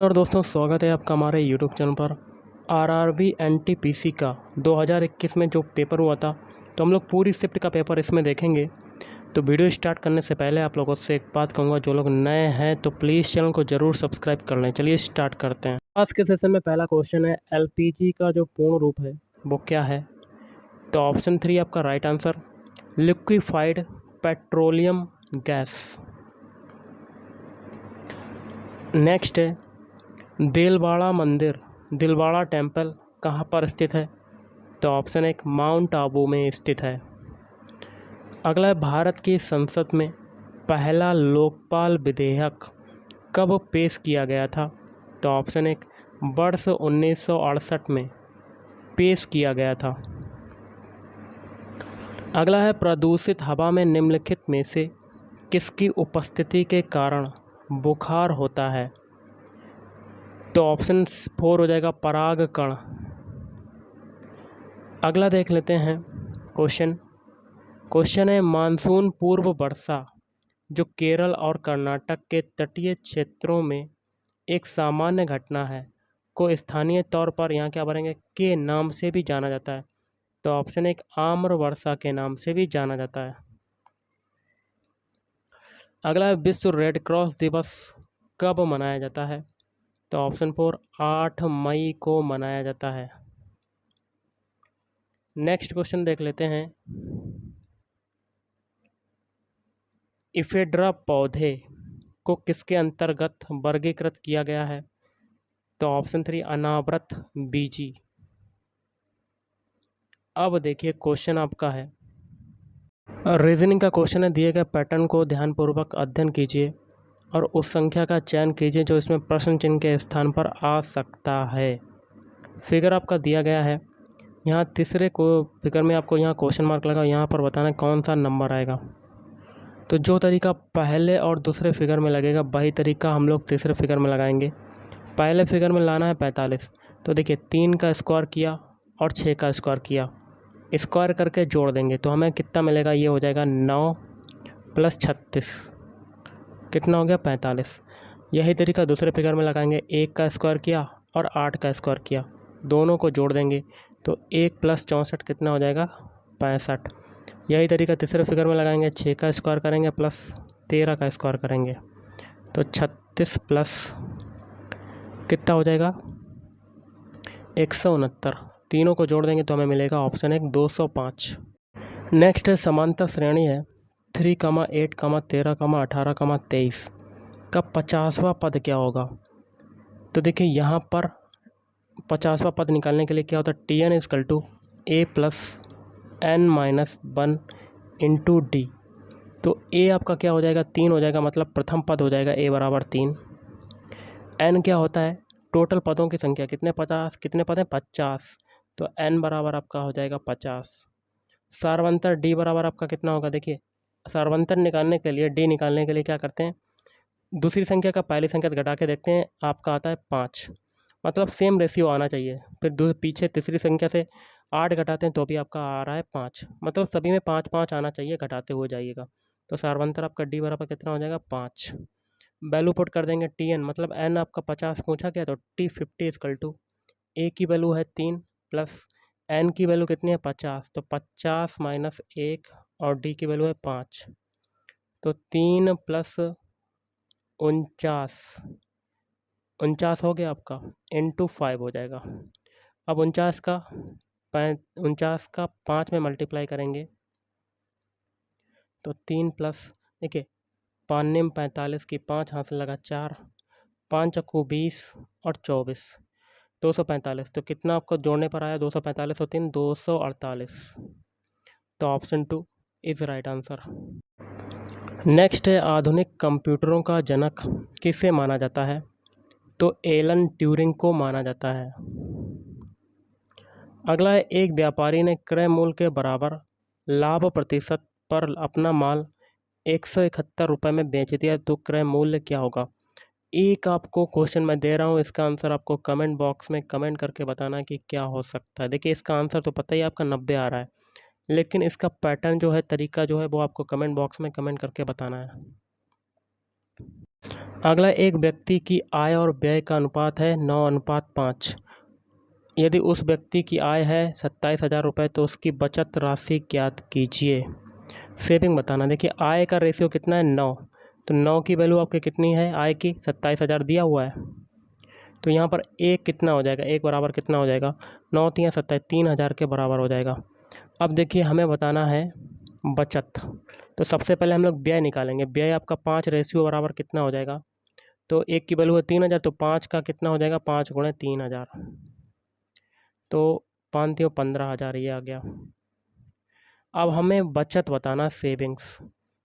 और दोस्तों स्वागत है आपका हमारे यूट्यूब चैनल पर। आरआरबी एनटीपीसी का 2021 में जो पेपर हुआ था, तो हम लोग पूरी शिफ्ट का पेपर इसमें देखेंगे। तो वीडियो स्टार्ट करने से पहले आप लोगों से एक बात कहूँगा, जो लोग नए हैं तो प्लीज़ चैनल को ज़रूर सब्सक्राइब कर लें। चलिए स्टार्ट करते हैं। आज के सेशन में पहला क्वेश्चन है, एलपीजी का जो पूर्ण रूप है वो क्या है? तो ऑप्शन 3 आपका right answer, liquefied petroleum gas. Next है, दिलवाड़ा मंदिर, दिलवाड़ा टेम्पल कहाँ पर स्थित है? तो ऑप्शन 1 माउंट आबू में स्थित है। अगला है, भारत की संसद में पहला लोकपाल विधेयक कब पेश किया गया था? तो ऑप्शन 1 वर्ष 1968 में पेश किया गया था। अगला है, प्रदूषित हवा में निम्नलिखित में से किसकी उपस्थिति के कारण बुखार होता है? तो ऑप्शन 4 हो जाएगा परागकण। अगला देख लेते हैं क्वेश्चन है, मानसून पूर्व वर्षा जो केरल और कर्नाटक के तटीय क्षेत्रों में एक सामान्य घटना है को स्थानीय तौर पर यहाँ क्या बोलेंगे, के नाम से भी जाना जाता है? तो ऑप्शन 1 आम्र वर्षा के नाम से भी जाना जाता है। अगला है, विश्व रेड क्रॉस दिवस कब मनाया जाता है? तो ऑप्शन 4 8 मई को मनाया जाता है। नेक्स्ट क्वेश्चन देख लेते हैं, इफेड्रा पौधे को किसके अंतर्गत वर्गीकृत किया गया है? तो ऑप्शन 3 अनावृत बीजी। अब देखिए क्वेश्चन आपका है, रीजनिंग का क्वेश्चन है, दिए गए पैटर्न को ध्यानपूर्वक अध्ययन कीजिए और उस संख्या का चयन कीजिए जो इसमें प्रश्न चिन्ह के स्थान पर आ सकता है। फिगर आपका दिया गया है, यहाँ तीसरे को फिगर में आपको यहाँ क्वेश्चन मार्क लगा, यहाँ पर बताना कौन सा नंबर आएगा। तो जो तरीका पहले और दूसरे फिगर में लगेगा वही तरीका हम लोग तीसरे फिगर में लगाएंगे। पहले फिगर में लाना है 45, तो देखिए 3 का स्क्वायर किया और 6 का स्क्वायर किया, स्क्वायर करके जोड़ देंगे तो हमें कितना मिलेगा, ये हो जाएगा 9 + 36, कितना हो गया 45। यही तरीका दूसरे फिगर में लगाएंगे, 1 का स्क्वायर किया और 8 का स्क्वायर किया, दोनों को जोड़ देंगे तो 1 + 64 कितना हो जाएगा 65। यही तरीका तीसरे फिगर में लगाएंगे, 6 का स्क्वायर करेंगे प्लस 13 का स्क्वायर करेंगे तो 36 प्लस कितना हो जाएगा 169, तीनों को जोड़ देंगे तो हमें मिलेगा ऑप्शन 1 205। नेक्स्ट है, समांतर श्रेणी है 3, 8, 13, 18, 23 का 50वां पद क्या होगा? तो देखिए यहाँ पर 50वां पद निकालने के लिए क्या होता है, TN = A + N - 1 × D। तो A आपका क्या हो जाएगा 3 हो जाएगा, मतलब प्रथम पद हो जाएगा A = 3। N क्या होता है, टोटल पदों की संख्या, कितने पद हैं 50, तो N बराबर आपका हो जाएगा 50। सार्वंतर D बराबर आपका कितना होगा, देखिए सार्वंतर निकालने के लिए D निकालने के लिए क्या करते हैं, दूसरी संख्या का पहली संख्या से घटा के देखते हैं, आपका आता है 5, मतलब सेम रेशियो आना चाहिए। फिर पीछे तीसरी संख्या से 8 घटाते हैं तो भी आपका आ रहा है 5, मतलब सभी में 5 5 आना चाहिए, घटाते हुए जाइएगा। तो सार्वंतर आपका D बराबर कितना हो जाएगा 5। वैल्यू पुट कर देंगे TN, मतलब N आपका 50 पूछा गया तो T50 = A की वैल्यू है 3 प्लस N की वैल्यू कितनी है 50, तो 50 - 1 और D की वैल्यू है 5, तो 3 + 49 हो गया आपका, × 5 हो जाएगा। अब 49 का 5 में मल्टीप्लाई करेंगे तो 3 प्लस, देखिए 5 × 45 की 5 हाथ से लगा 4, 5 × 20 और 24, 245। तो कितना आपको जोड़ने पर आया 245 और 3 248। तो option 2 is right answer. Next है, आधुनिक कंप्यूटरों का जनक किसे माना जाता है? तो एलन ट्यूरिंग को माना जाता है। अगला है, एक व्यापारी ने क्रय मूल्य के बराबर लाभ प्रतिशत पर अपना माल 171 रुपये में बेच दिया, तो क्रय मूल्य क्या होगा? एक आपको क्वेश्चन मैं दे रहा हूँ, इसका आंसर आपको कमेंट बॉक्स में कमेंट करके बताना कि क्या हो सकता है। देखिए इसका आंसर तो पता ही आपका 90 आ रहा है, लेकिन इसका पैटर्न जो है, तरीका जो है, वो आपको कमेंट बॉक्स में कमेंट करके बताना है। अगला, एक व्यक्ति की आय और व्यय का अनुपात है 9:5। यदि उस व्यक्ति की आय है 27,000 रुपये तो उसकी बचत राशि ज्ञात कीजिए। सेविंग बताना। देखिए आय का रेशियो कितना है 9, तो 9 की वैल्यू आपके कितनी है आय की 27,000 दिया हुआ है। तो यहाँ पर एक कितना हो जाएगा, एक बराबर कितना हो जाएगा 9 3 27 3,000 के बराबर हो जाएगा। अब देखिए हमें बताना है बचत। तो सबसे पहले हम लोग व्यय निकालेंगे। व्यय आपका 5 रेशियो बराबर कितना हो जाएगा, तो एक की वैल्यू है 3,000 तो 5 का कितना हो जाएगा 5 गुणे 3,000, तो 5 3 15,000 ये आ गया। अब हमें बचत बताना सेविंग्स।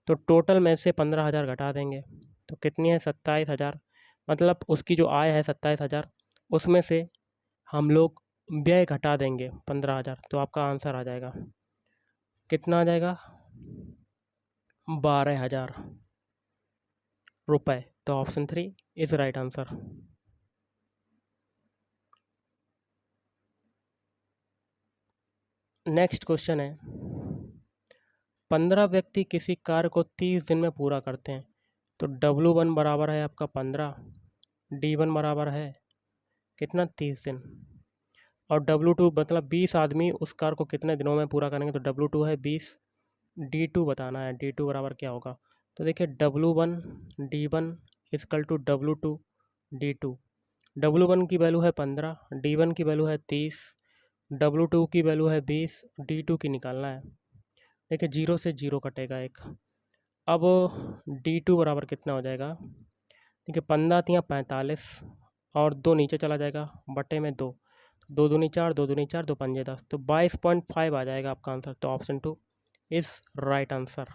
तो टोटल में से 15,000 घटा देंगे तो कितनी है 27,000, मतलब उसकी जो आय है 27,000 उसमें से हम लोग व्यय घटा देंगे 15,000, तो आपका आंसर आ जाएगा कितना आ जाएगा 12,000 रुपये। तो option 3 is right answer. Next question है, 15 व्यक्ति किसी कार्य को 30 दिन में पूरा करते हैं। तो W1 बराबर है आपका 15, D1 बराबर है कितना 30 दिन, और W2 मतलब 20 आदमी उस कार्य को कितने दिनों में पूरा करेंगे। तो W2 है 20, D2 बताना है, D2 बराबर क्या होगा। तो देखिए W1 D1 equal to W2 D2। W1 की वैल्यू है 15, D1 की वैल्यू है 30, W2 की वैल्यू है 20, D2 की निकालना है। देखिए 0 से 0 कटेगा एक। अब D2 बराबर कितना हो जाएगा, देखिए 15 तियाँ 45 और 2 नीचे चला जाएगा बटे में 2, 2 दूनी 4, 2 दूनी 4, 2 पंजे 10, तो 22.5 आ जाएगा आपका आंसर। तो ऑप्शन 2 इज राइट आंसर।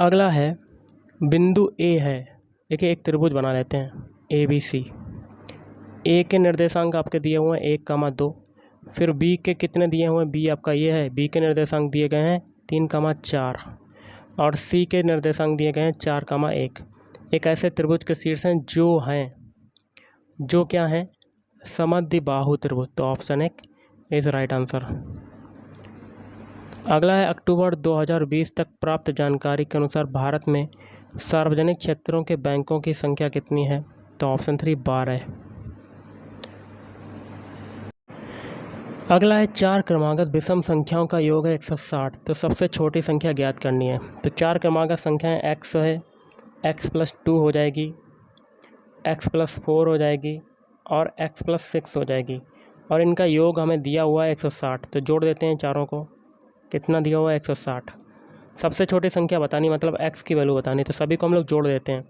अगला है बिंदु ए है, देखिए एक त्रिभुज बना लेते हैं ABC। ए के निर्देशांक आपके दिए हुए हैं 1,2, फिर बी के कितने दिए हुए हैं, बी आपका ये है, बी के निर्देशांक दिए गए हैं 3,4 और सी के निर्देशांक दिए गए हैं 4,1। एक ऐसे त्रिभुज के शीर्ष हैं जो क्या हैं समद्विबाहु त्रिभुज। तो ऑप्शन 1 इज राइट आंसर। अगला है अक्टूबर 2020 तक प्राप्त जानकारी के अनुसार भारत में सार्वजनिक क्षेत्रों के बैंकों की संख्या कितनी है। तो ऑप्शन 3 12। अगला है 4 क्रमागत विषम संख्याओं का योग है 160। तो सबसे छोटी संख्या ज्ञात करनी है। तो 4 क्रमागत संख्याएं x है, x+2 हो जाएगी, x+4 हो जाएगी और x+6 हो जाएगी, और इनका योग हमें दिया हुआ है 160। तो जोड़ देते हैं चारों को, कितना दिया हुआ है 160। सबसे छोटी संख्या बतानी मतलब x की वैल्यू बतानी, तो सभी को हम लोग जोड़ देते हैं।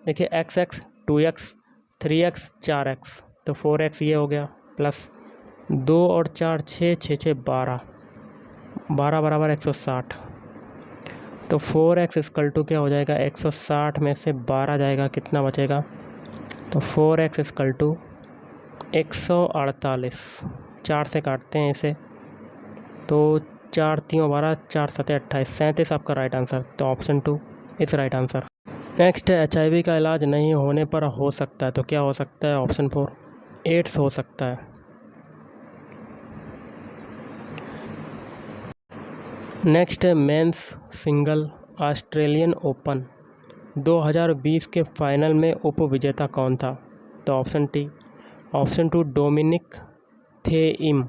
देखिए x 2x 3x 4x, तो 4x ये हो गया, प्लस 2 और 4 6 6 6 12, 12 बराबर 160। तो 4x इक्वल टू क्या हो जाएगा 160 में से 12 जाएगा, कितना बचेगा। तो 4x इक्वल टू 148। 4 से काटते हैं इसे, तो 4 3 12 4 7 28, 37 आपका राइट आंसर। तो ऑप्शन 2 इस राइट आंसर। नेक्स्ट है HIV का इलाज नहीं होने पर हो सकता है। तो क्या हो सकता है, ऑप्शन 4 एड्स हो सकता है। नेक्स्ट है मेंस सिंगल ऑस्ट्रेलियन ओपन 2020 के फाइनल में उपविजेता कौन था। तो ऑप्शन 2 डोमिनिक थेइम।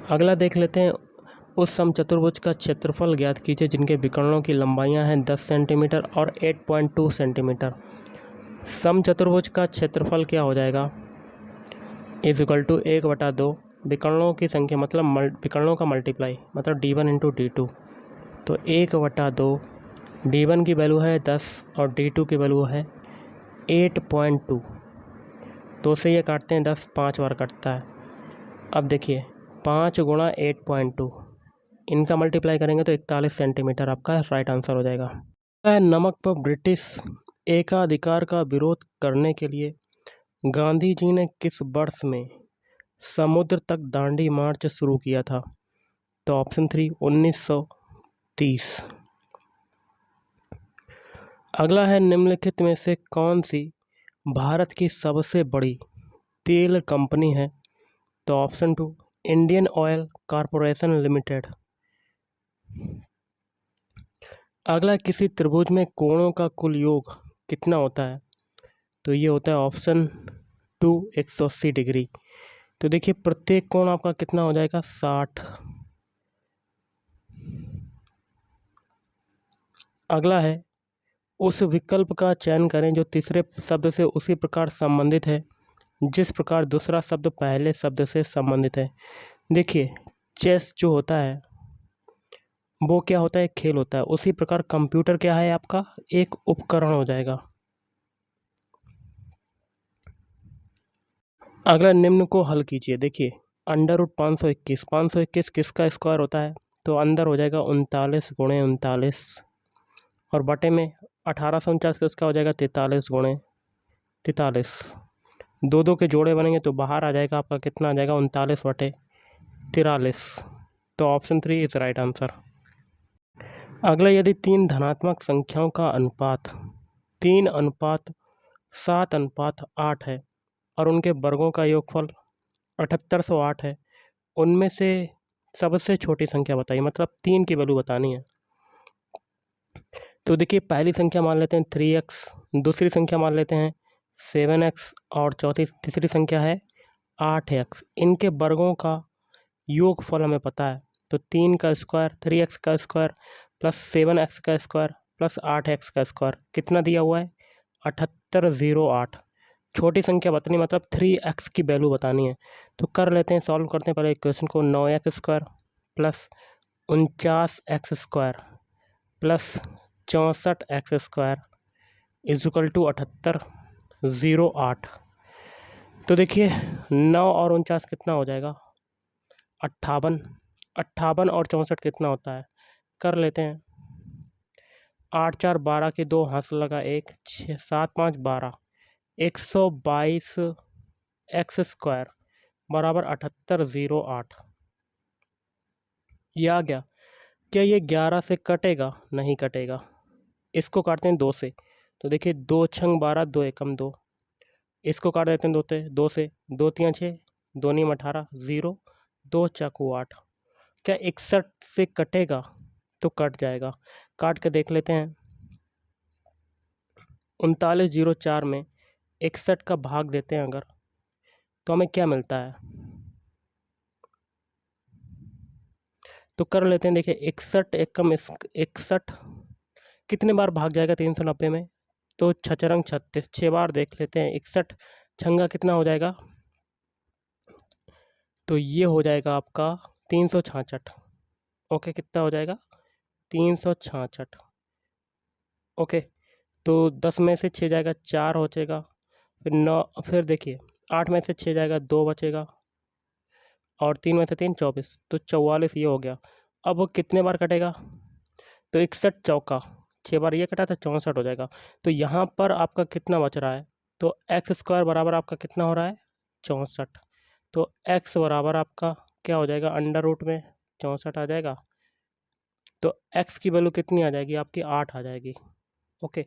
अगला देख लेते हैं, उस समचतुर्भुज का क्षेत्रफल ज्ञात कीजिए जिनके विकर्णों की लंबाइयां हैं 10 सेंटीमीटर और 8.2 सेंटीमीटर। समचतुर्भुज का क्षेत्रफल क्या हो जाएगा, इज इक्वल टू 1/2 विकर्णों की संख्या मतलब विकर्णों का मल्टीप्लाई मतलब D1 इंटू D2। तो 1/2, D1 की वैल्यू है 10 और D2 की वैल्यू है 8.2। 2 से ये काटते हैं 10, 5 बार कटता है। अब देखिए 5 गुणा 8.2, इनका मल्टीप्लाई करेंगे तो 41 सेंटीमीटर आपका राइट आंसर हो जाएगा। नमक पर ब्रिटिश एकाधिकार का विरोध करने के लिए गांधी जी ने किस वर्ष में समुद्र तक दांडी मार्च शुरू किया था। तो ऑप्शन 3 1930। अगला है निम्नलिखित में से कौन सी भारत की सबसे बड़ी तेल कंपनी है। तो option 2 Indian oil corporation limited. अगला, किसी त्रिभुज में कोणों का कुल योग कितना होता है? तो ये होता है ऑप्शन 2 180 डिग्री। तो देखिए प्रत्येक कोण आपका कितना हो जाएगा? 60। अगला है, उस विकल्प का चयन करें जो तीसरे शब्द से उसी प्रकार संबंधित है जिस प्रकार दूसरा शब्द पहले शब्द से संबंधित है। देखिए चेस जो होता है वो क्या होता है? खेल होता है। उसी प्रकार कंप्यूटर क्या है? आपका एक उपकरण हो जाएगा। अगला, निम्न को हल कीजिए। देखिए √521, 521 किसका स्क्वायर होता है? तो अंदर हो जाएगा 39 गुणे 39, और बटे में 1849 किसका हो जाएगा? 43 गुणे 43। दो दो के जोड़े बनेंगे तो बाहर आ जाएगा आपका, कितना आ जाएगा? 39/43। तो ऑप्शन 3 इज राइट आंसर। अगला, यदि 3 धनात्मक संख्याओं का अनुपात 3:7:8 है और उनके वर्गों का योगफल 7808 है, उनमें से सबसे छोटी संख्या बताइए। मतलब 3 की वैल्यू बतानी है। तो देखिए पहली संख्या मान लेते हैं 3x, दूसरी संख्या मान लेते हैं 7x, और तीसरी संख्या है 8x। इनके वर्गों का योगफल हमें पता है। तो 3 का स्क्वायर, 3x का स्क्वायर प्लस 7x का स्क्वायर प्लस 8x का स्क्वायर कितना दिया हुआ है? 7808। छोटी संख्या बतानी, मतलब 3x की वैल्यू बतानी है। तो कर लेते हैं, सॉल्व करते हैं पहले इक्वेशन को। 9x square plus 49x square plus 64x square equal to 7808। तो देखिए 9 और 49 कितना हो जाएगा? 58। 58 और 64 कितना होता है? कर लेते हैं। 8 4 12 के 2 हाथ लगा 1, 6 7 5 12, 122 एक्स स्क्वायर बराबर 7808। ये आ गया। क्या ये 11 से कटेगा? नहीं कटेगा। इसको काटते हैं 2 से। तो देखिए 2 छंग 12, 2 एकम 2। इसको काट देते हैं 2 से, 2 3 6, 2 9 18, 0, 2 चाकू 8। क्या 61 से कटेगा? तो कट जाएगा। काट के देख लेते हैं। 3904 में 61 का भाग देते हैं अगर, तो हमें क्या मिलता है? तो कर लेते हैं। देखिए 61 एकम 61 कितने बार भाग जाएगा 390 में? तो 6 36, 6 बार देख लेते हैं। 61 छंगा कितना हो जाएगा? तो ये हो जाएगा आपका 366। ओके, कितना हो जाएगा? 366। ओके, तो 10 में से 6 जाएगा, 4 हो जाएगा। फिर 9, फिर देखिए 8 में से 6 जाएगा, 2 बचेगा, और 3 में से 3 24, तो 44 ये हो गया। अब वो कितने बार कटेगा? तो 61 चौका 6 बार ये कटा था, 64 हो जाएगा। तो यहाँ पर आपका कितना बच रहा है? तो एक्स स्क्वायर बराबर आपका कितना हो रहा है? 64। तो एक्स बराबर आपका क्या हो जाएगा? अंडर रूट में 64 आ जाएगा। तो एक्स की वैल्यू कितनी आ जाएगी आपकी? 8 आ जाएगी। ओके,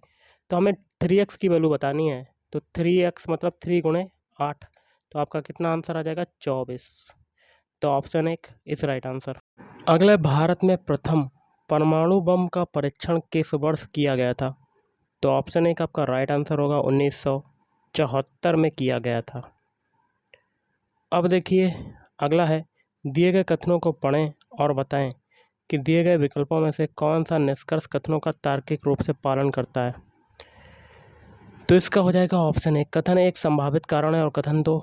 तो हमें 3x की वैल्यू बतानी है। तो 3x मतलब 3 गुणे 8। तो आपका कितना आंसर आ जाएगा? 24। तो ऑप्शन 1 इज राइट आंसर। अगले, भारत में प्रथम परमाणु बम का परीक्षण किस वर्ष किया गया था? तो ऑप्शन 1 आपका राइट आंसर होगा 1974 में किया गया था। अब देखिए अगला है, दिए गए कथनों को पढ़ें और बताएं कि दिए गए विकल्पों में से कौन सा निष्कर्ष कथनों का तार्किक रूप से पालन करता है। तो इसका हो जाएगा ऑप्शन 1, कथन 1 संभावित कारण है, और कथन 2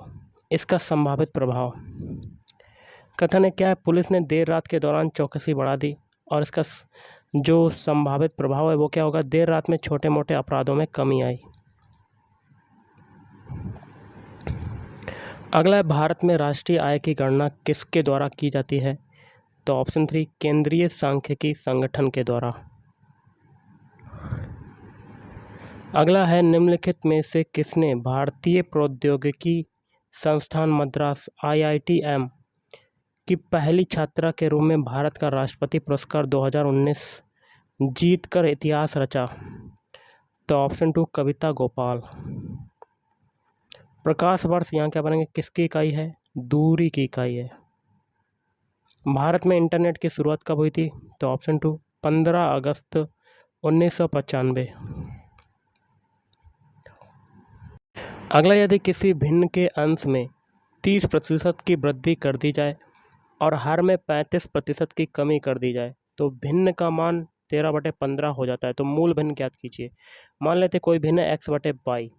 इसका संभावित प्रभाव। कथन 1 क्या है? पुलिस ने देर रात के दौरान चौकसी बढ़ा दी, और इसका जो संभावित प्रभाव है वो क्या होगा? देर रात में छोटे मोटे अपराधों में कमी आई। अगला है, भारत में राष्ट्रीय आय की गणना किसके द्वारा की जाती है? तो ऑप्शन 3 केंद्रीय सांख्यिकी संगठन के द्वारा। अगला है, निम्नलिखित में से किसने भारतीय प्रौद्योगिकी संस्थान मद्रास IITM की पहली छात्रा के रूप में भारत का राष्ट्रपति पुरस्कार 2019 जीतकर इतिहास रचा? तो ऑप्शन 2 कविता गोपाल। प्रकाश वर्ष यहाँ क्या बनेंगे? किसकी इकाई है? दूरी की इकाई है। भारत में इंटरनेट की शुरुआत कब हुई थी? तो ऑप्शन 2 15 अगस्त 1995। अगला, यदि किसी भिन्न के अंश में 30% की वृद्धि कर दी जाए और हर में 35% की कमी कर दी जाए तो भिन्न का मान 13/15 हो जाता है। तो मूल भिन्न ज्ञात कीजिए। मान लेते कोई भिन्न x/22,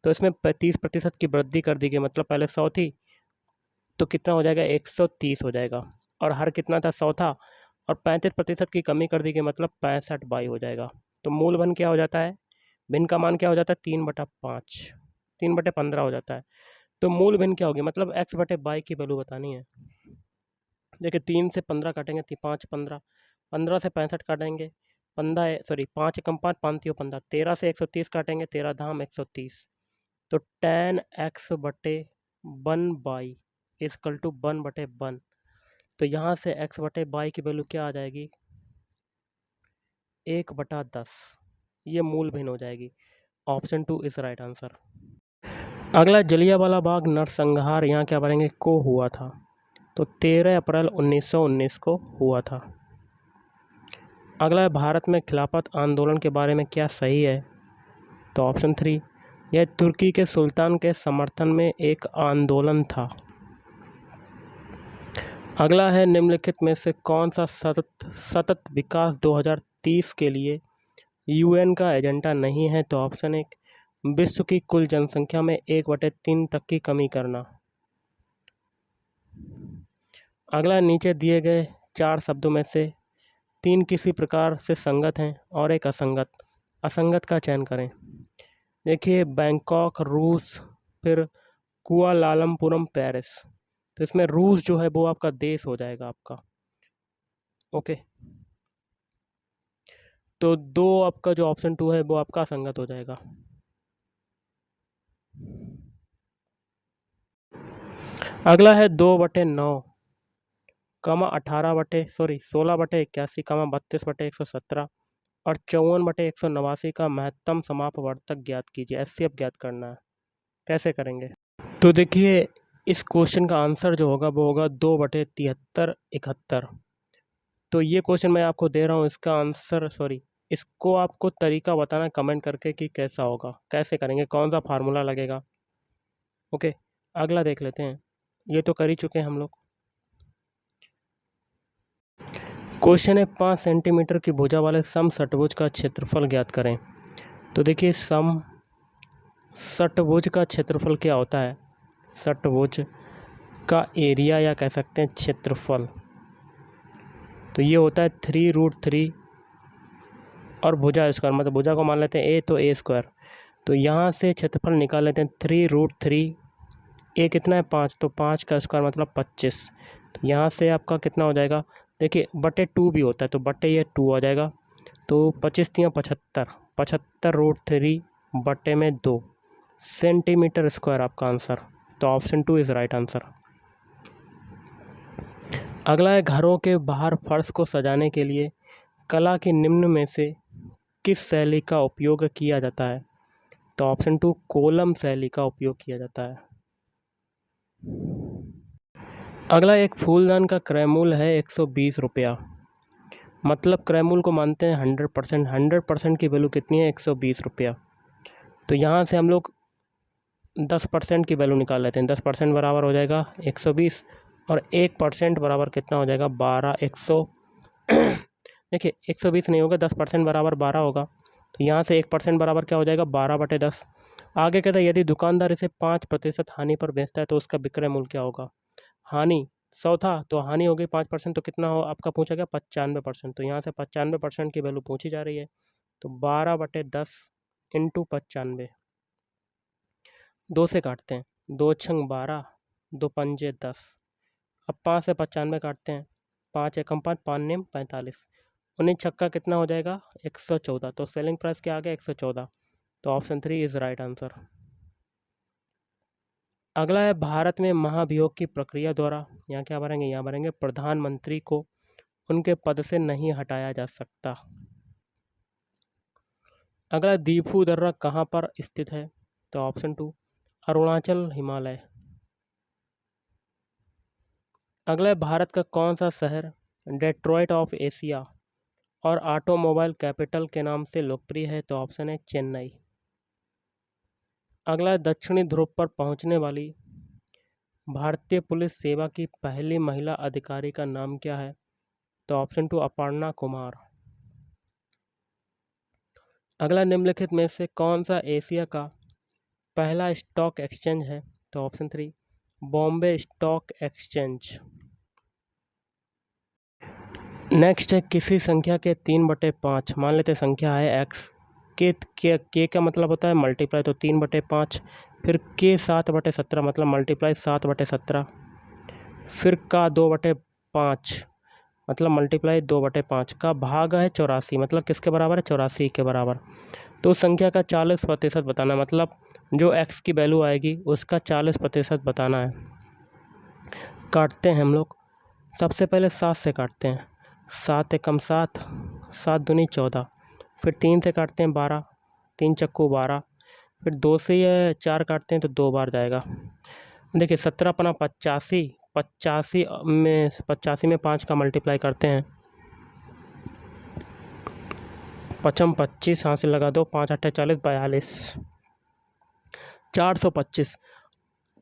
तो इसमें 30% की वृद्धि कर दी गई, मतलब पहले 100 थी तो कितना हो जाएगा, 130 हो जाएगा। और हर कितना था, 100 था, और 35% की कमी कर दी गई, मतलब 65/22 हो जाएगा। तो मूल भिन्न क्या हो जाता है, भिन्न का मान क्या हो जाता है, 3/5, 3/15 हो जाता है। तो मूल भिन्न क्या होगी, मतलब x/22 की वैल्यू बतानी है। देखिए 3 से 15 काटेंगे, 5 15, 15 से 65 काटेंगे, 5 एकम 5, 5 तियो 15, 13 से 130 काटेंगे, 13 धाम 130, तो 10x/1/22 इजकल टू 1/1। तो यहाँ से x/22 की वैल्यू क्या आ जाएगी, 1/10। ये मूल भिन्न हो जाएगी। Option 2 is right answer. अगला, जलियांवाला बाग नरसंहार यहाँ क्या भरेंगे, को हुआ था। तो 13 अप्रैल 1919 को हुआ था। अगला, भारत में खिलाफत आंदोलन के बारे में क्या सही है। तो ऑप्शन 3, यह तुर्की के सुल्तान के समर्थन में एक आंदोलन था। अगला है, निम्नलिखित में से कौन सा सतत विकास 2030 के लिए यूएन का एजेंडा नहीं है। तो ऑप्शन 1, विश्व की कुल जनसंख्या में 1/3 तक की कमी करना। अगला, नीचे दिए गए 4 शब्दों में से 3 किसी प्रकार से संगत हैं और एक असंगत। असंगत का चयन करें। देखिए, बैंकॉक रूस, फिर कुआलालमपुरम पेरिस। तो इसमें रूस जो है वो आपका देश हो जाएगा आपका। ओके, तो 2 आपका जो ऑप्शन 2 है वो आपका असंगत हो जाएगा। अगला है 2/9 16/81 32/117 और 54/189 का महत्तम समापवर्तक ज्ञात कीजिए। एचसीएफ ज्ञात करना है। कैसे करेंगे, तो देखिए इस क्वेश्चन का आंसर जो होगा वो होगा 2/7371। तो ये क्वेश्चन मैं आपको दे रहा हूँ, इसका आंसर इसको आपको तरीका बताना कमेंट करके कि कैसा होगा, कैसे करेंगे, कौन सा फार्मूला लगेगा। ओके, अगला देख लेते हैं। ये तो कर ही चुके हैं हम लोग। क्वेश्चन है 5 सेंटीमीटर की भुजा वाले समषटभुज का क्षेत्रफल ज्ञात करें। तो देखिए समषटभुज का क्षेत्रफल क्या होता है, षटभुज का एरिया या कह सकते हैं क्षेत्रफल, तो ये होता है 3√3 और भुजा स्क्वायर, मतलब भुजा को मान लेते हैं ए, तो ए स्क्वायर। तो यहाँ से क्षेत्रफल निकाल लेते हैं 3√3, ए कितना है 5, तो 5 का स्क्वायर मतलब 25। तो यहाँ से आपका कितना हो जाएगा, देखिए बटे 2 भी होता है, तो बटे ये 2 आ जाएगा। तो 25 तियाँ 75, 75√3 बटे में 2 सेंटीमीटर स्क्वायर आपका आंसर। तो ऑप्शन 2 इज़ राइट आंसर। अगला है, घरों के बाहर फर्श को सजाने के लिए कला की निम्न में से किस शैली का उपयोग किया जाता है। तो ऑप्शन 2, कोलम शैली का उपयोग किया जाता है। अगला, एक फूलदान का क्रय मूल्य है 120 रुपया, मतलब क्रय मूल्य को मानते हैं 100%, 100% की वैल्यू कितनी है, 120 रुपया। तो यहाँ से हम लोग 10% की वैल्यू निकाल लेते हैं। 10% बराबर हो जाएगा 120 और 1% बराबर कितना हो जाएगा, 12 100 देखिए 120 नहीं होगा, 10% बराबर 12 होगा। तो यहाँ से 1% बराबर क्या हो जाएगा, 12/10। आगे कहता है, यदि दुकानदार इसे 5% हानि पर बेचता है तो उसका विक्रय मूल्य क्या होगा। हानि 100 था तो हानि हो गई 5%, तो कितना हो आपका पूछा गया 95%। तो यहाँ से 95% की वैल्यू पूछी जा रही है। तो 12/10 इंटू 95, 2 से काटते हैं, 2 छंग 12, 2 पंजे 10। अब 5 से 95 काटते हैं, 5 एकम 5, 5 नेम 45, 19 छक्का कितना हो जाएगा, 114। तो सेलिंग प्राइस क्या आ गया, 114। तो ऑप्शन 3 इज़ राइट आंसर। अगला है, भारत में महाभियोग की प्रक्रिया द्वारा, यहाँ क्या भरेंगे, यहाँ भरेंगे प्रधानमंत्री को उनके पद से नहीं हटाया जा सकता। अगला, दीफू दर्रा कहाँ पर स्थित है। तो ऑप्शन 2, अरुणाचल हिमालय। अगला है, भारत का कौन सा शहर डेट्रॉइट ऑफ एशिया और ऑटोमोबाइल कैपिटल के नाम से लोकप्रिय है? तो ऑप्शन है चेन्नई। अगला है, दक्षिणी ध्रुव पर पहुंचने वाली भारतीय पुलिस सेवा की पहली महिला अधिकारी का नाम क्या है? तो ऑप्शन 2 अपर्णा कुमार। अगला, निम्नलिखित में से कौन सा एशिया का पहला स्टॉक एक्सचेंज है? तो option 3 Bombay stock exchange. Next है, किसी संख्या के 3/5, मान लेते हैं संख्या है x, के का मतलब होता है मल्टीप्लाई, तो 3/5, फिर के 7/17 मतलब मल्टीप्लाई 7/17, फिर का 2/5 मतलब मल्टीप्लाई 2/5, का भाग है 84 मतलब किसके बराबर है? 84 के बराबर। तो संख्या का 40% बताना, मतलब जो x की वैल्यू आएगी उसका 40% बताना है। काटते हैं हम लोग, सबसे पहले 7 से काटते हैं, 7 एकम 7, 7 दूनी 14, फिर 3 से काटते हैं 12, 3 चक्कू 12, फिर 2 से ये 4 काटते हैं तो 2 बार जाएगा। देखिए 17 अपना 85, 85 में 5 का मल्टीप्लाई करते हैं, 5 25, यहाँ से लगा दो, 5 8 40, 42, 425।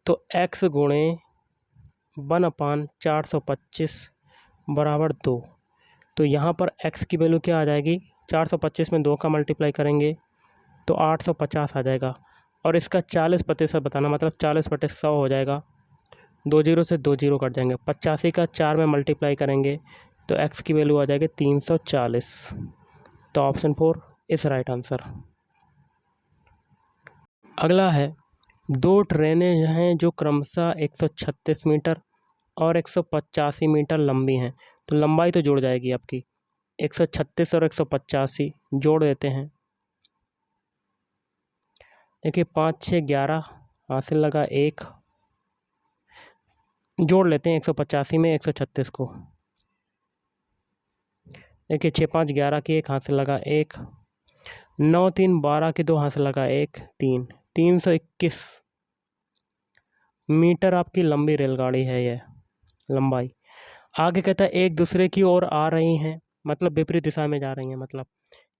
तो x गुणे 1/425 बराबर 2। तो यहाँ पर x की वैल्यू क्या आ जाएगी? 425 में 2 का मल्टीप्लाई करेंगे तो 850 आ जाएगा, और इसका 40% बताना, मतलब 40/100 हो जाएगा। 2 जीरो से 2 जीरो कट जाएंगे। 85 का 4 में मल्टीप्लाई करेंगे तो x की वैल्यू आ जाएगी 340। तो ऑप्शन 4 इस राइट आंसर। अगला है, 2 ट्रेनें हैं जो क्रमशः 136 मीटर और 185 मीटर लंबी हैं, तो लंबाई तो जुड़ जाएगी आपकी, 136 और 185 जोड़ देते हैं। देखिए 5 6 11, हासिल लगा 1, जोड़ लेते हैं 185 में 136 को। देखिए 6 5 11 की 1, हासिल लगा 1, 9 3 12 की 2, हासिल लगा 1 3, 321 मीटर आपकी लंबी रेलगाड़ी है ये लंबाई। आगे कहता है एक दूसरे की ओर आ रही हैं, मतलब विपरीत दिशा में जा रही हैं, मतलब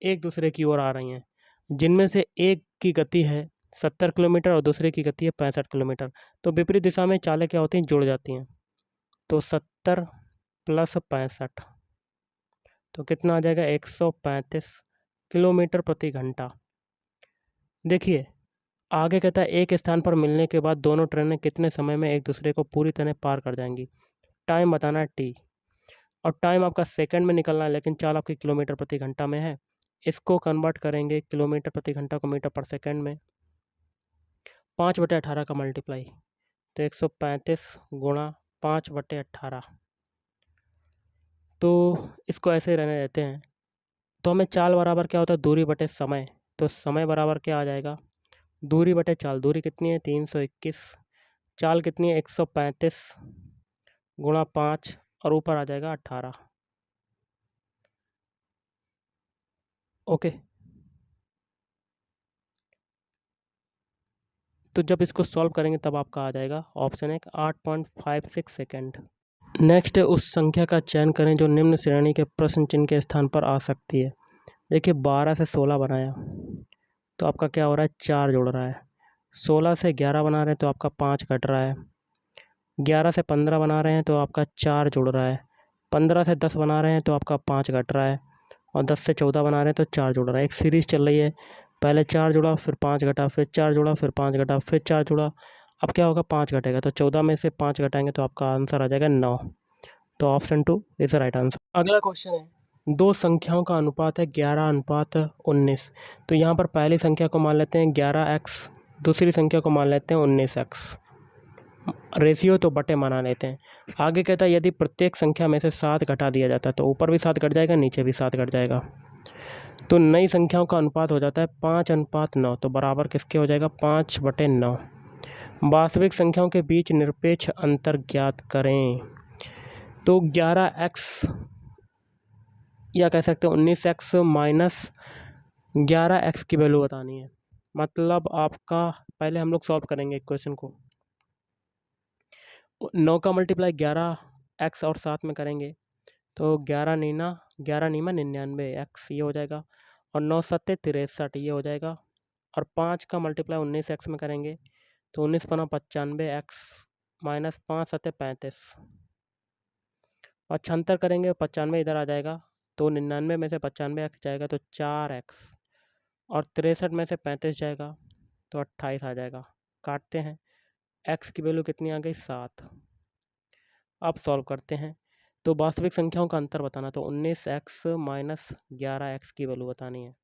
एक दूसरे की ओर आ रही हैं, जिनमें से एक की गति है 70 किलोमीटर और दूसरे की गति है 65 किलोमीटर। तो विपरीत दिशा में चालें क्या होती हैं? जुड़ जाती हैं। तो 70 + 65, तो कितना आ जाएगा? 135 किलोमीटर प्रति घंटा। देखिए आगे कहता है एक स्थान पर मिलने के बाद दोनों ट्रेनें कितने समय में एक दूसरे को पूरी तरह पार कर जाएंगी? टाइम बताना है t, और टाइम आपका सेकंड में निकलना है, लेकिन चाल आपकी किलोमीटर प्रति घंटा में है। इसको कन्वर्ट करेंगे किलोमीटर प्रति घंटा को मीटर पर सेकंड में, 5/18 का मल्टीप्लाई, तो 135 गुणा 5/18। तो इसको ऐसे रहने देते हैं। तो हमें चाल बराबर क्या होता है? दूरी बटे समय। तो समय बराबर क्या आ जाएगा? दूरी बटे चाल। दूरी कितनी है? 321, चाल कितनी है? 135 गुणा 5, और ऊपर आ जाएगा 18। ओके, तो जब इसको सॉल्व करेंगे तब आपका आ जाएगा ऑप्शन 1 8.56 सेकेंड। नेक्स्ट है, उस संख्या का चयन करें जो निम्न श्रेणी के प्रश्न चिन्ह के स्थान पर आ सकती है। देखिए 12 से 16 बनाया तो आपका क्या हो रहा है? 4 जुड़ रहा है। 16 से 11 बना रहे हैं तो आपका 5 घट रहा है। 11 से 15 बना रहे हैं तो आपका 4 जुड़ रहा है। 15 से 10 बना रहे हैं तो आपका 5 घट रहा है, और 10 से 14 बना रहे हैं तो 4 जुड़ रहा है। एक सीरीज़ चल रही है, पहले 4 जुड़ा, फिर 5 घटा, फिर 4 जुड़ा, फिर 5 घटा, फिर 4 जुड़ा। अब क्या होगा? 5 घटेगा, तो 14 में से 5 घटाएंगे तो आपका आंसर आ जाएगा 9। तो ऑप्शन 2 इज राइट आंसर। अगला क्वेश्चन है, दो संख्याओं का अनुपात है 11:19। तो यहाँ पर पहली संख्या को मान लेते हैं 11x, दूसरी संख्या को मान लेते हैं 19x। रेशियो तो बटे माना लेते हैं। आगे कहता है यदि प्रत्येक संख्या में से 7 घटा दिया जाता है तो ऊपर भी 7 घट जाएगा, नीचे भी 7 घट जाएगा। तो नई संख्याओं का अनुपात हो जाता है 5:9। तो बराबर किसके हो जाएगा? 5/9। वास्तविक संख्याओं के बीच निरपेक्ष अंतर ज्ञात करें। तो 11x, या कह सकते हैं 19x माइनस 11x की वैल्यू बतानी है। मतलब आपका पहले हम लोग सॉल्व करेंगे इक्वेशन को। 9 का मल्टीप्लाई 11x और 7 में करेंगे तो 11 9 11 नीमा 99 एक्स ये हो जाएगा, और 9 सत्ते 63 ये हो जाएगा, और 5 का मल्टीप्लाई 19 एक्स में करेंगे तो 19 पना 95 एक्स माइनस 5 सत्ते 35, 75 करेंगे 95 इधर आ जाएगा, तो 99 में से 95 एक्स जाएगा तो 4 एक्स, और 63 में से 35 जाएगा तो 28 आ जाएगा। काटते हैं, एक्स की वैल्यू कितनी आ गई 7। अब सॉल्व करते हैं, तो वास्तविक संख्याओं का अंतर बताना, तो 19 एक्स माइनस 11 एक्स की वैल्यू बतानी है।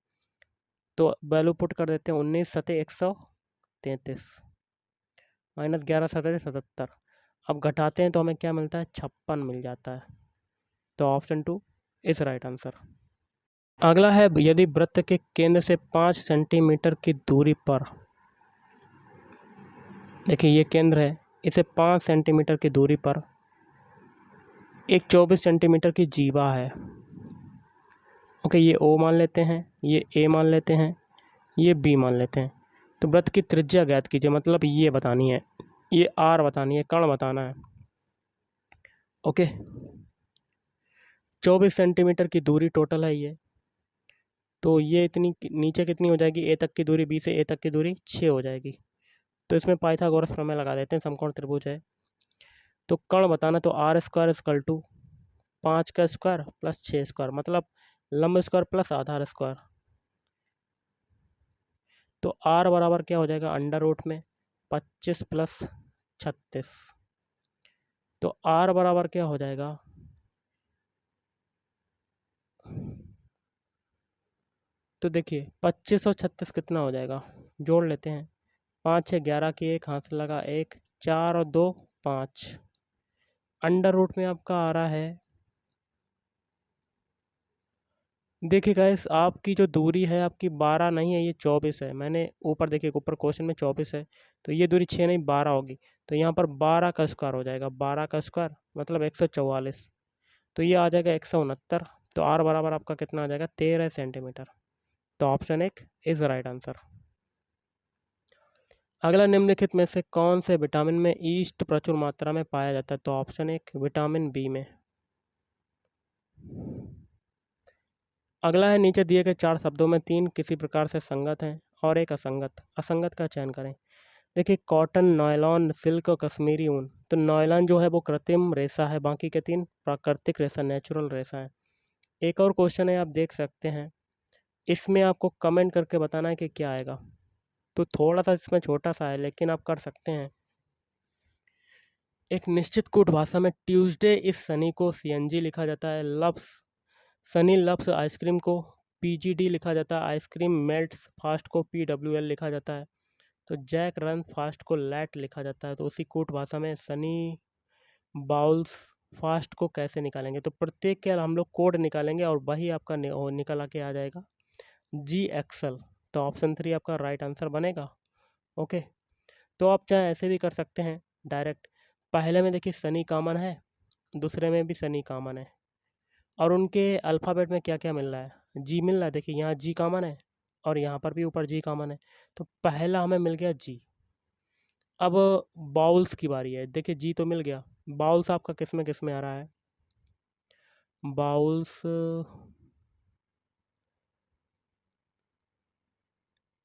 तो वैल्यू पुट कर देते हैं, 19 सते 133 माइनस 11 सते 77। अब घटाते हैं तो हमें क्या मिलता है, 56 मिल जाता है। तो ऑप्शन 2 इज राइट आंसर। अगला है, यदि वृत्त के केंद्र से 5 सेंटीमीटर की दूरी पर, देखिए ये केंद्र है, इसे 5 सेंटीमीटर की दूरी पर एक 24 सेंटीमीटर की जीवा है। ओके, ये ओ मान लेते हैं, ये ए मान लेते हैं, ये बी मान लेते हैं। तो वृत्त की त्रिज्या ज्ञात कीजिए, मतलब ये बतानी है, ये आर बतानी है, कर्ण बताना है। ओके, 24 सेंटीमीटर की दूरी टोटल है ये, तो ये इतनी नीचे कितनी हो जाएगी, ए तक की दूरी, बी से ए तक की दूरी 6 हो जाएगी। तो इसमें पाइथागोरस प्रमेय लगा देते हैं, समकोण त्रिभुज है। तो कर्ण बताना, तो आर स्क्वायर इक्वल टू 5 का स्क्वायर प्लस 6 स्क्वायर, मतलब लंब स्क्वायर प्लस आधार स्क्वायर। तो आर बराबर क्या हो जाएगा, अंडर रूट में 25 प्लस 36। तो आर बराबर क्या हो जाएगा, तो देखिए 25 और 36 कितना हो जाएगा, जोड़ लेते हैं। 5 6 11 की एक हाथ से लगा 1, 4 और 2 5, अंडर रूट में आपका आ रहा है। देखिए गाइस, आपकी जो दूरी है आपकी 12 नहीं है, ये 24 है। मैंने ऊपर देखिए, ऊपर क्वेश्चन में 24 है, तो ये दूरी 6 नहीं 12 होगी। तो यहाँ पर 12 का स्क्वायर हो जाएगा, 12 का स्क्वायर मतलब 144, तो ये आ जाएगा 169। तो आर बराबर आपका कितना आ जाएगा, 13 सेंटीमीटर। तो ऑप्शन 1 इज राइट आंसर। अगला, निम्नलिखित में से कौन से विटामिन में ईस्ट प्रचुर मात्रा में पाया जाता है, तो ऑप्शन 1 विटामिन बी में। अगला है, नीचे दिए गए 4 शब्दों में 3 किसी प्रकार से संगत हैं और एक असंगत, असंगत का चयन करें। देखिए, कॉटन, नायलॉन, सिल्क और कश्मीरी ऊन। तो नायलॉन जो है वो कृत्रिम रेशा है, बाकी के 3 प्राकृतिक रेशा, नेचुरल रेशा है। एक और क्वेश्चन है, आप देख सकते हैं, इसमें आपको कमेंट करके बताना है कि क्या आएगा। तो थोड़ा सा इसमें छोटा सा है, लेकिन आप कर सकते हैं। एक निश्चित कूट भाषा में ट्यूसडे इस शनि को सीएनजी लिखा जाता है, लफ्स सनी लफ्स आइसक्रीम को पीजीडी लिखा जाता है, आइसक्रीम मेल्ट्स फास्ट को पीडब्ल्यूएल लिखा जाता है, तो जैक रन फास्ट को लैट लिखा जाता है। तो उसी कूट भाषा में सनी बाउल्स फास्ट को कैसे निकालेंगे, तो प्रत्येक के हम लोग कोड निकालेंगे और वही आपका निकल के आ जाएगा जी एक्सल। तो ऑप्शन 3 आपका राइट आंसर बनेगा। ओके, तो आप चाहे ऐसे भी कर सकते हैं डायरेक्ट। पहले में देखिए सनी कॉमन है, दूसरे में भी सनी कॉमन है, और उनके अल्फ़ाबेट में क्या क्या मिल रहा है, जी मिल रहा है। देखिए यहाँ जी कॉमन है और यहाँ पर भी ऊपर जी कॉमन है, तो पहला हमें मिल गया जी। अब बाउल्स की बारी है। देखिए जी तो मिल गया, बाउल्स आपका किस में आ रहा है, बाउल्स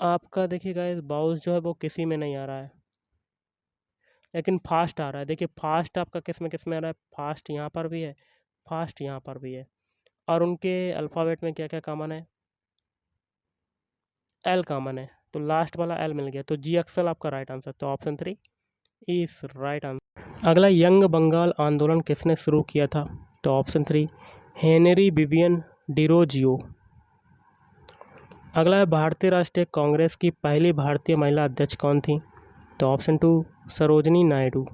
आपका देखिए गाइस, बाउल्स जो है वो किसी में नहीं आ रहा है, लेकिन फास्ट आ रहा है। देखिए फास्ट आपका किस में आ रहा है, फास्ट यहाँ पर भी है, फास्ट यहाँ पर भी है, और उनके अल्फ़ाबेट में क्या क्या कॉमन है, एल कॉमन है, तो लास्ट वाला एल मिल गया। तो जी एक्सल आपका राइट आंसर। तो ऑप्शन 3 इज राइट आंसर। अगला, यंग बंगाल आंदोलन किसने शुरू किया था, तो ऑप्शन 3 हेनरी विवियन डिरोजियो। अगला है, भारतीय राष्ट्रीय कांग्रेस की पहली भारतीय महिला अध्यक्ष कौन थी, तो ऑप्शन 2 सरोजनी नायडू।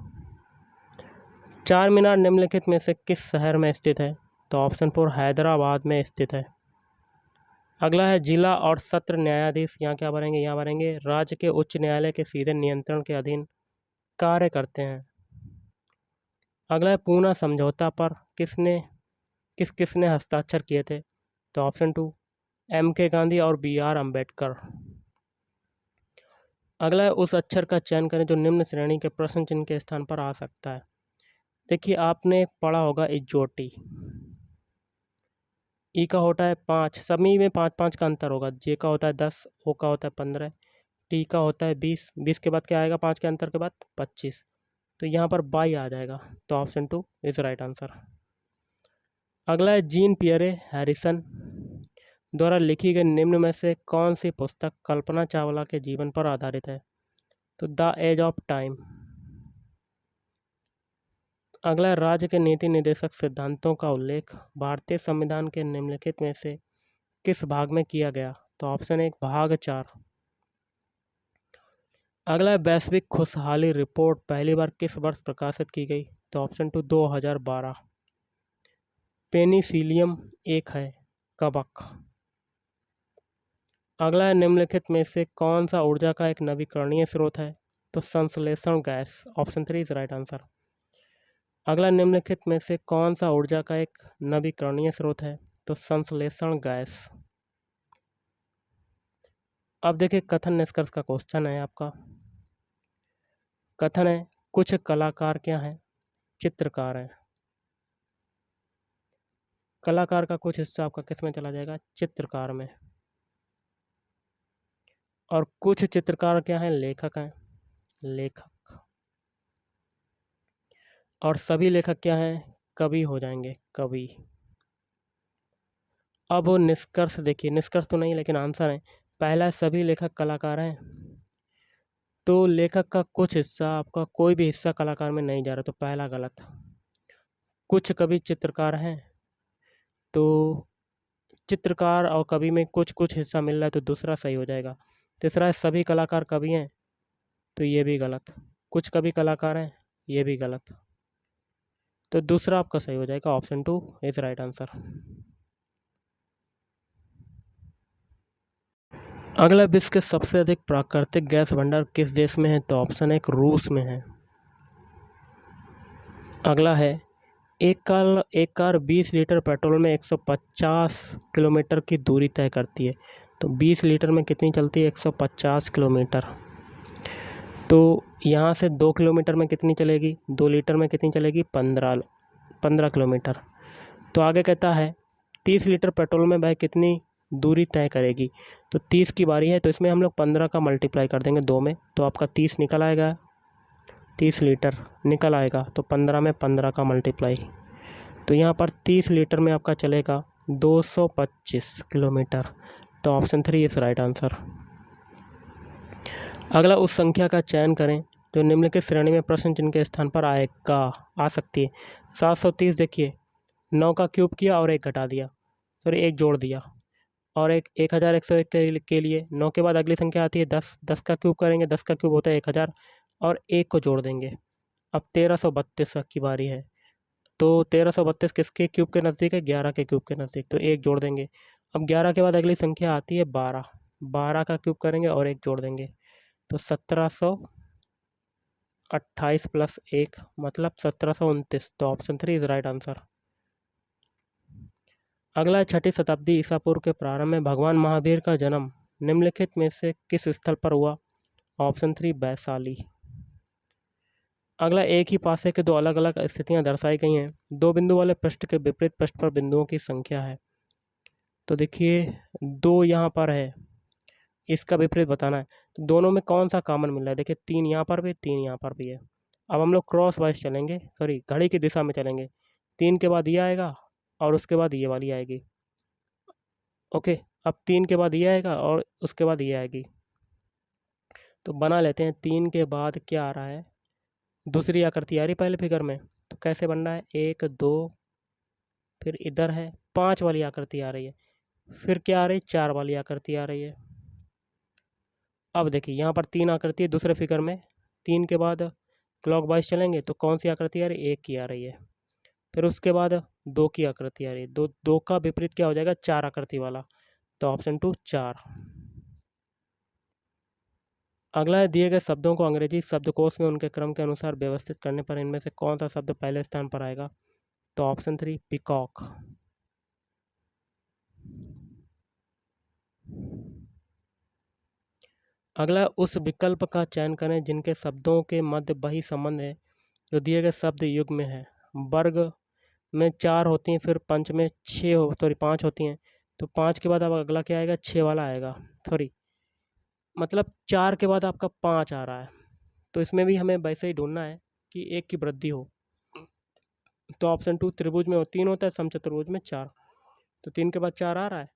चार मीनार निम्नलिखित में से किस शहर में स्थित है, तो ऑप्शन 4 हैदराबाद में स्थित है। अगला है, जिला और सत्र न्यायाधीश यहाँ क्या भरेंगे, यहाँ भरेंगे राज्य के उच्च न्यायालय के सीधे नियंत्रण के अधीन कार्य करते हैं। अगला है, पूना समझौता पर किसने हस्ताक्षर किए थे, तो ऑप्शन 2 MK गांधी और BR अम्बेडकर। अगला है, उस अक्षर का चयन करें जो निम्न श्रेणी के प्रश्न चिन्ह के स्थान पर आ सकता है। देखिए आपने पढ़ा होगा इजोटी, ई का होता है 5, सभी में 5-5 का अंतर होगा। जे का होता है 10, ओ का होता है 15, टी का होता है 20, 20 के बाद क्या आएगा 5 के अंतर के बाद 25। तो यहाँ पर बाई आ जाएगा। तो ऑप्शन 2 इज राइट आंसर। अगला है जीन पियरे हैरिसन द्वारा लिखी गई निम्न में से कौन सी पुस्तक कल्पना चावला के जीवन पर आधारित है? तो द एज ऑफ टाइम। अगला है राज्य के नीति निर्देशक सिद्धांतों का उल्लेख भारतीय संविधान के निम्नलिखित में से किस भाग में किया गया? तो ऑप्शन 1 भाग 4। अगला है वैश्विक खुशहाली रिपोर्ट पहली बार किस वर्ष प्रकाशित की गई? तो ऑप्शन 2 2012। पेनिसिलियम एक है कवक। अगला है निम्नलिखित में से कौन सा ऊर्जा का एक नवीकरणीय स्रोत है? तो संश्लेषण gas. Option 3 is right answer. अगला निम्नलिखित में से कौन सा ऊर्जा का एक नवीकरणीय स्रोत है? तो संश्लेषण गैस। अब देखिए कथन निष्कर्ष का क्वेश्चन है आपका। कथन है कुछ कलाकार क्या हैं? चित्रकार हैं। कलाकार का कुछ हिस्सा आपका किस में चला जाएगा? चित्रकार में। और कुछ चित्रकार क्या हैं? लेखक हैं। लेखक। और सभी लेखक क्या हैं? कवि हो जाएंगे। कवि। अब वो निष्कर्ष देखिए, निष्कर्ष तो नहीं लेकिन आंसर है। पहला सभी लेखक कलाकार हैं, तो लेखक का कुछ हिस्सा आपका कोई भी हिस्सा कलाकार में नहीं जा रहा, तो पहला गलत। कुछ कवि चित्रकार हैं, तो चित्रकार और कवि में कुछ कुछ हिस्सा मिल रहा है, तो दूसरा सही हो जाएगा। तीसरा है सभी कलाकार कवि हैं, तो ये भी गलत। कुछ कवि कलाकार हैं, ये भी गलत। तो दूसरा आपका सही हो जाएगा। Option 2 is right answer. अगला विश्व के सबसे अधिक प्राकृतिक गैस भंडार किस देश में है? तो ऑप्शन 1 रूस में है। अगला है एक कार 20 लीटर पेट्रोल में 150 किलोमीटर की दूरी तय करती है, तो 20 लीटर में कितनी चलती है? 150 किलोमीटर। तो यहाँ से 2 किलोमीटर में कितनी चलेगी? 2 लीटर में कितनी चलेगी? 15 किलोमीटर। तो आगे कहता है 30 लीटर पेट्रोल में वह कितनी दूरी तय करेगी? तो 30 की बारी है, तो इसमें हम लोग 15 का मल्टीप्लाई कर देंगे 2 में, तो आपका 30 निकल आएगा। 30 लीटर निकल आएगा, तो 15 में 15 का मल्टीप्लाई, तो यहाँ पर 30 लीटर में आपका चलेगा 225 किलोमीटर। तो ऑप्शन 3 इज राइट आंसर। अगला उस संख्या का चयन करें जो निम्नलिखित श्रेणी में प्रश्न चिन्ह के स्थान पर आ सकती है। 730 देखिए, 9 का क्यूब किया और 1 घटा दिया, सॉरी 1 जोड़ दिया, और 1101 के लिए 9 के बाद अगली संख्या आती है 10, 10 का क्यूब करेंगे, 10 का क्यूब होता है 1000, और 1 को जोड़ देंगे। अब 1332 की बारी है, तो 1332 किसके क्यूब के नज़दीक है? 11 के क्यूब के नज़दीक, तो 1 जोड़ देंगे। अब 11 के बाद अगली संख्या आती है 12, 12 का क्यूब करेंगे और 1 जोड़ देंगे, तो 1728 प्लस 1 मतलब 1729। तो ऑप्शन 3 इज राइट आंसर। अगला है 6ठी शताब्दी ईसा पूर्व के प्रारंभ में भगवान महावीर का जन्म निम्नलिखित में से किस स्थल पर हुआ? ऑप्शन 3 वैशाली। अगला एक ही पासे के दो अलग अलग स्थितियां दर्शाई गई हैं, 2 बिंदु वाले पृष्ठ के विपरीत पृष्ठ पर बिंदुओं की संख्या है। तो देखिए 2 यहाँ पर है, इसका विपरीत बताना है, तो दोनों में कौन सा कॉमन मिल रहा है? देखिए 3 यहाँ पर भी, 3 यहाँ पर भी है। अब हम लोग क्रॉस वाइज चलेंगे, सॉरी घड़ी की दिशा में चलेंगे। 3 के बाद ये आएगा और उसके बाद ये वाली आएगी। ओके, अब 3 के बाद ये आएगा और उसके बाद ये आएगी। तो बना लेते हैं, 3 के बाद क्या आ रहा है? दूसरी आकृति आ रही पहले फिगर में, तो कैसे बन रहा है? 1 2, फिर इधर है 5 वाली आकृति आ रही है, फिर क्या आ रही है? 4 वाली आकृति आ रही है। अब देखिए यहाँ पर 3 आकृति है दूसरे फिगर में, 3 के बाद क्लॉक वाइज चलेंगे तो कौन सी आकृति आ रही है? 1 की आ रही है। फिर उसके बाद 2 की आकृति आ रही है, 2 का विपरीत क्या हो जाएगा? 4 आकृति वाला, तो ऑप्शन 2 4। अगला है दिए गए शब्दों को अंग्रेजी शब्दकोश में उनके क्रम के अनुसार व्यवस्थित करने पर इनमें से कौन सा शब्द पहले स्थान पर आएगा? तो ऑप्शन 3 पीकॉक। अगला उस विकल्प का चयन करें जिनके शब्दों के मध्य वही संबंध है जो दिए गए शब्द युग में है। वर्ग, में 4 होती हैं, फिर पंच में 5 होती हैं, तो 5 के बाद अब अगला क्या आएगा, 6 वाला आएगा। सॉरी, मतलब 4 के बाद आपका 5 आ रहा है, तो इसमें भी हमें वैसे ही ढूंढना है कि 1 की वृद्धि हो। तो ऑप्शन 2 त्रिभुज में 3 होता है, समचतुर्भुज में 4, तो 3 के बाद 4 आ रहा है।